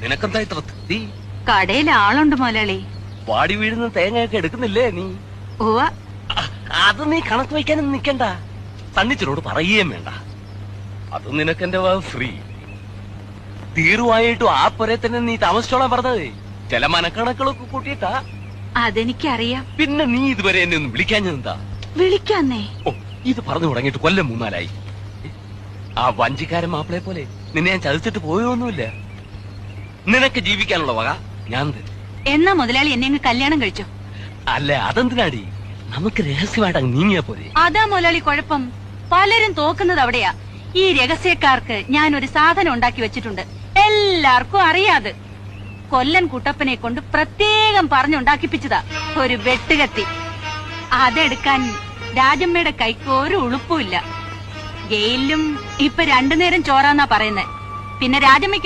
നിനക്കെന്താ ഇത്ര തൃപ്തി? കടയിൽ ആളുണ്ട് മുതലാളി. വാടി വീഴുന്ന തേങ്ങയൊക്കെ എടുക്കുന്നില്ലേ നീ? ഉവ്വ. അത് നീ കണക്ക് വയ്ക്കാനൊന്നും നിക്കണ്ട. സണ്ണിച്ചനോട് പറയുകയും വേണ്ട. അത് നിനക്കെന്റെ ഫ്രീ. തീർവായിട്ടും ആ പുരേ തന്നെ നീ താമസിച്ചോളാൻ പറഞ്ഞത്. ചില മനക്കണക്കുകളൊക്കെ കൂട്ടിയിട്ടാ. അതെനിക്കറിയാം. പിന്നെ നീ ഇതുവരെ എന്നെ ഒന്നും വിളിക്കാഞ്ഞെന്താ? വിളിക്കാന്നേ. ഓ, ഇത് പറഞ്ഞു തുടങ്ങിയിട്ട് കൊല്ലം 3-4 ആ വഞ്ചിക്കാരൻ മാപ്പിളെ പോലെ നിന്നെ ഞാൻ ചതിച്ചിട്ട് പോയൊന്നുമില്ല. നിനക്ക് ജീവിക്കാനുള്ള വക ഞാൻ തരും. എന്നാ മുതലാളി എന്നെ അങ്ങ് കല്യാണം കഴിച്ചോ? അല്ല, അതെന്തിനാടി? നമുക്ക് രഹസ്യമായിട്ട് അങ്ങ് നീങ്ങിയാ പോലെ. അതാ മുതലാളി കുഴപ്പം. പലരും തോക്കുന്നത് അവിടെയാ. ഈ രഹസ്യക്കാർക്ക് ഞാൻ ഒരു സാധനം ഉണ്ടാക്കി വെച്ചിട്ടുണ്ട്. എല്ലാവർക്കും അറിയാതെ. കൊല്ലൻ കുട്ടപ്പനെ കൊണ്ട് പ്രത്യേകം പറഞ്ഞുണ്ടാക്കിപ്പിച്ചതാ ഒരു വെട്ടുകത്തി. അതെടുക്കാൻ രാജമ്മയുടെ കൈക്ക് ഒരു ഉളുപ്പുമില്ല. ജയിലിലും ഇപ്പൊ 2 നേരം ചോറാന്നാ പറയുന്നേ. പിന്നെ രാജമ്മയ്ക്ക്